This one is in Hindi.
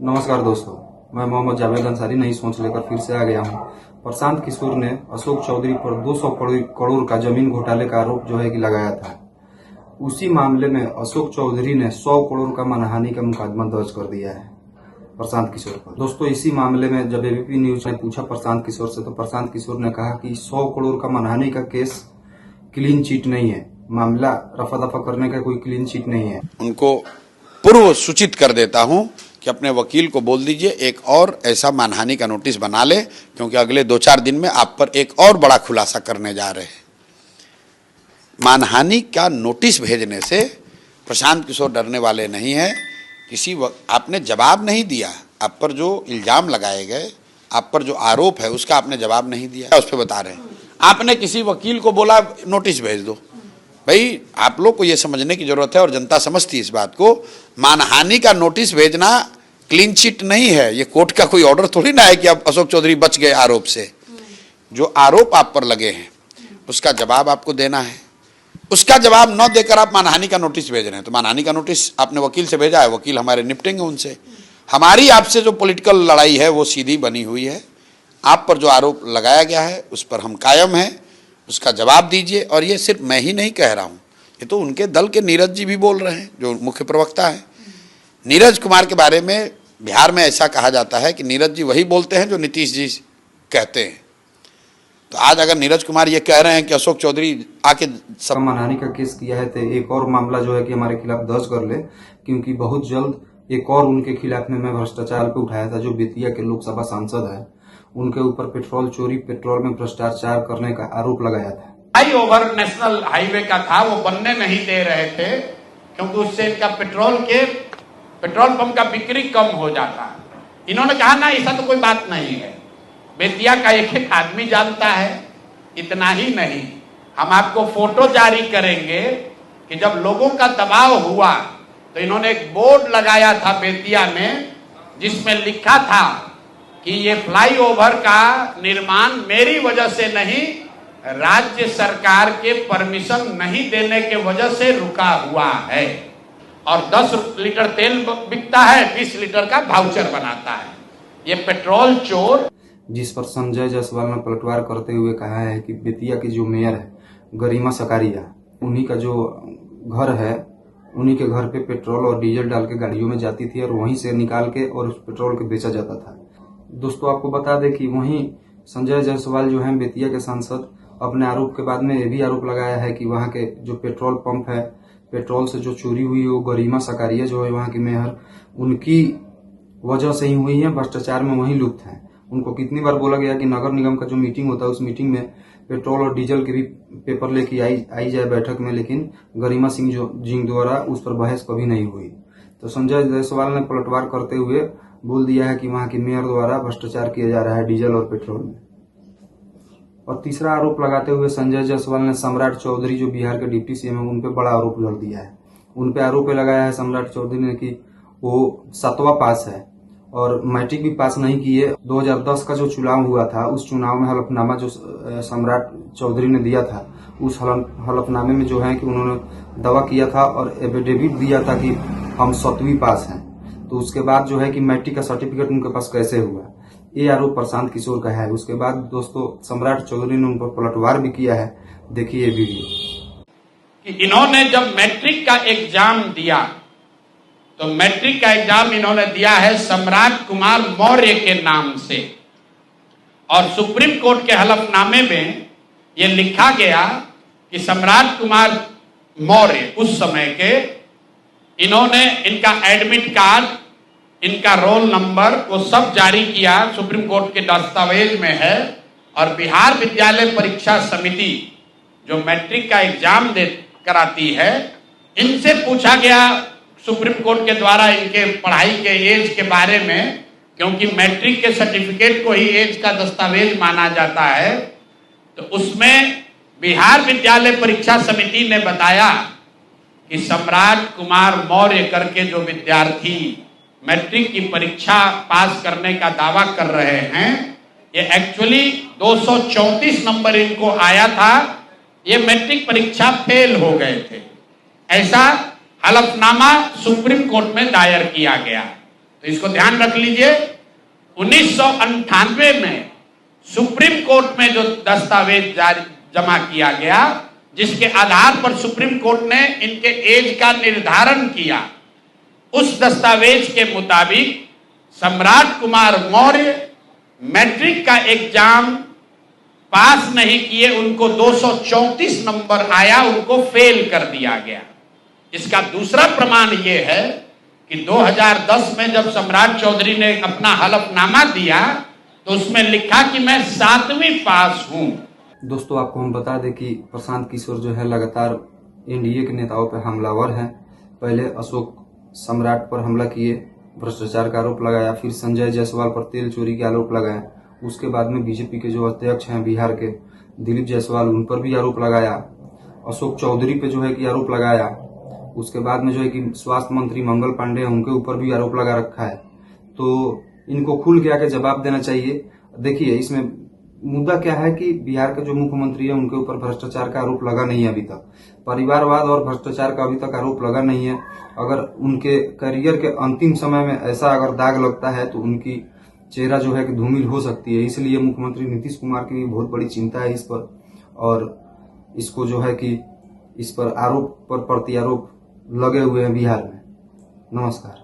नमस्कार दोस्तों, मैं मोहम्मद जावेद अंसारी नई सोच लेकर फिर से आ गया हूं। प्रशांत किशोर ने अशोक चौधरी पर 200 करोड़ का जमीन घोटाले का आरोप जो है कि लगाया था। उसी मामले में अशोक चौधरी ने 100 करोड़ का मानहानि का मुकदमा दर्ज कर दिया है प्रशांत किशोर पर। दोस्तों, इसी मामले में जब एबीपी न्यूज ने पूछा प्रशांत किशोर से, तो प्रशांत किशोर ने कहा कि 100 करोड़ का मानहानि का केस क्लीन चिट नहीं है, मामला रफा दफा करने का कोई क्लीन चिट नहीं है। उनको पूर्व सूचित कर देता हूं कि अपने वकील को बोल दीजिए एक और ऐसा मानहानि का नोटिस बना ले, क्योंकि अगले 2-4 दिन में आप पर एक और बड़ा खुलासा करने जा रहे हैं। मानहानि का नोटिस भेजने से प्रशांत किशोर डरने वाले नहीं है। आपने जवाब नहीं दिया, आप पर जो इल्जाम लगाए गए, आप पर जो आरोप है उसका आपने जवाब नहीं दिया, उस पर बता रहे हैं। आपने किसी वकील को बोला नोटिस भेज दो। भाई, आप लोग को यह समझने की जरूरत है, और जनता समझती है इस बात को, मानहानि का नोटिस भेजना क्लीन चिट नहीं है। ये कोर्ट का कोई ऑर्डर थोड़ी ना है कि अब अशोक चौधरी बच गए आरोप से। जो आरोप आप पर लगे हैं उसका जवाब आपको देना है। उसका जवाब न देकर आप मानहानि का नोटिस भेज रहे हैं, तो मानहानि का नोटिस आपने वकील से भेजा है, वकील हमारे निपटेंगे उनसे। हमारी आपसे जो पॉलिटिकल लड़ाई है वो सीधी बनी हुई है। आप पर जो आरोप लगाया गया है उस पर हम कायम हैं, उसका जवाब दीजिए। और ये सिर्फ मैं ही नहीं कह रहा हूँ, ये तो उनके दल के नीरज जी भी बोल रहे हैं, जो मुख्य प्रवक्ता है। नीरज कुमार के बारे में बिहार में ऐसा कहा जाता है कि नीरज जी वही बोलते हैं जो नीतीश जी कहते हैं। तो आज अगर नीरज कुमार ये कह रहे हैं कि अशोक चौधरी आके सब मानहानि का केस किया है, तो एक और मामला जो है कि हमारे खिलाफ दर्ज कर ले, क्योंकि बहुत जल्द एक और उनके खिलाफ में मैं भ्रष्टाचार पे उठाया था। जो बेतिया के लोकसभा सांसद है, उनके ऊपर पेट्रोल चोरी, पेट्रोल में भ्रष्टाचार करने का आरोप लगाया था। फ्लाईओवर नेशनल हाईवे का था, वो बनने नहीं दे रहे थे, क्योंकि उससे इनका पेट्रोल पंप का बिक्री कम हो जाता। इन्होंने कहा ना, ऐसा तो कोई बात नहीं है, बेतिया का एक एक आदमी जानता है। इतना ही नहीं, हम आपको फोटो जारी करेंगे कि जब लोगों का दबाव हुआ तो इन्होंने एक बोर्ड लगाया था बेतिया में, जिसमें लिखा था कि ये फ्लाईओवर का निर्माण मेरी वजह से नहीं, राज्य सरकार के परमिशन नहीं देने के वजह से रुका हुआ है। और 10 लीटर तेल बिकता है, 20 लीटर का वाउचर बनाता है। ये पेट्रोल चोर, जिस पर संजय जायसवाल ने पलटवार करते हुए कहा है कि बेतिया की जो मेयर है गरिमा सकारिया, उन्हीं का जो घर है, उन्हीं के घर पे पेट्रोल और डीजल डाल के गाड़ियों में जाती थी और वहीं से निकाल के और उस पेट्रोल के बेचा जाता था। दोस्तों, आपको बता दें कि वहीं संजय जायसवाल जो है बेतिया के सांसद, अपने आरोप के बाद में ये भी आरोप लगाया है कि वहां के जो पेट्रोल पंप है, पेट्रोल से जो चोरी हुई है, वो गरिमा सकारिया जो है वहां की मेयर, उनकी वजह से ही हुई है, भ्रष्टाचार में वही लुप्त है। उनको कितनी बार बोला गया कि नगर निगम का जो मीटिंग होता है उस मीटिंग में पेट्रोल और डीजल के भी पेपर लेके आई जाए बैठक में, लेकिन गरिमा सिंह जी द्वारा उस पर बहस कभी नहीं हुई। तो संजय जायसवाल ने पलटवार करते हुए बोल दिया है कि वहां की मेयर द्वारा भ्रष्टाचार किया जा रहा है डीजल और पेट्रोल में। और तीसरा आरोप लगाते हुए संजय जायसवाल ने सम्राट चौधरी जो बिहार के डिप्टी सीएम है, उनपे बड़ा आरोप लग दिया है। उनपे आरोप लगाया है सम्राट चौधरी ने कि वो 7वां पास है और मैट्रिक भी पास नहीं किए। 2010 का जो चुनाव हुआ था, उस चुनाव में हलफनामा जो सम्राट चौधरी ने दिया था, उस हलफनामे में जो है कि उन्होंने दावा किया था और एफिडेविट दिया था कि हम 7वीं पास हैं। तो उसके बाद जो है कि मैट्रिक का सर्टिफिकेट उनके पास कैसे हुआ, ये आरोप प्रशांत किशोर का है। उसके बाद दोस्तों सम्राट चौधरी ने उन पर पलटवार भी किया है। देखिए वीडियो। कि इन्होंने जब मैट्रिक का एग्जाम दिया, तो मैट्रिक का एग्जाम इन्होंने दिया है सम्राट कुमार मौर्य के नाम से, और सुप्रीम कोर्ट के हलफनामे में यह लिखा गया कि सम्राट कुमार मौर्य उस समय के, इन्होंने इनका एडमिट कार्ड, इनका रोल नंबर, वो सब जारी किया, सुप्रीम कोर्ट के दस्तावेज में है। और बिहार विद्यालय परीक्षा समिति जो मैट्रिक का एग्जाम कराती है, इनसे पूछा गया सुप्रीम कोर्ट के द्वारा इनके पढ़ाई के एज के बारे में, क्योंकि मैट्रिक के सर्टिफिकेट को ही एज का दस्तावेज माना जाता है। तो उसमें बिहार विद्यालय परीक्षा समिति ने बताया कि सम्राट कुमार मौर्य करके जो विद्यार्थी मैट्रिक की परीक्षा पास करने का दावा कर रहे हैं, ये एक्चुअली 234 नंबर इनको आया था, ये मैट्रिक परीक्षा फेल हो गए थे। ऐसा हलफनामा सुप्रीम कोर्ट में दायर किया गया। तो इसको ध्यान रख लीजिए। 1998 में सुप्रीम कोर्ट में जो दस्तावेज जमा किया गया, जिसके आधार पर सुप्रीम कोर्ट ने इनके एज का निर्धारण किया, उस दस्तावेज के मुताबिक सम्राट कुमार मौर्य मैट्रिक का एग्जाम पास नहीं किए, उनको 234 नंबर आया, उनको फेल कर दिया गया। इसका दूसरा प्रमाण यह है कि 2010 में जब सम्राट चौधरी ने अपना हलफनामा दिया तो उसमें लिखा कि मैं 7वीं पास हूं। दोस्तों, आपको हम बता दें कि प्रशांत किशोर जो है लगातार एनडीए के नेताओं पर हमलावर हैं। पहले अशोक सम्राट पर हमला किए, भ्रष्टाचार का आरोप लगाया, फिर संजय जायसवाल पर तेल चोरी के आरोप लगाया। उसके बाद में बीजेपी के जो अध्यक्ष हैं बिहार के दिलीप जायसवाल, उन पर भी आरोप लगाया। अशोक चौधरी पे जो है कि आरोप लगाया। उसके बाद में जो है कि स्वास्थ्य मंत्री मंगल पांडे, उनके ऊपर भी आरोप लगा रखा है। तो इनको खुल के आके जवाब देना चाहिए। देखिए, इसमें मुद्दा क्या है कि बिहार के जो मुख्यमंत्री है उनके ऊपर भ्रष्टाचार का आरोप लगा नहीं है अभी तक। परिवारवाद और भ्रष्टाचार का अभी तक आरोप लगा नहीं है। अगर उनके करियर के अंतिम समय में ऐसा अगर दाग लगता है तो उनकी चेहरा जो है कि धूमिल हो सकती है। इसलिए मुख्यमंत्री नीतीश कुमार की भी बहुत बड़ी चिंता है इस पर, और इसको जो है कि इस पर आरोप पर प्रत्यारोप लगे हुए हैं बिहार में। नमस्कार।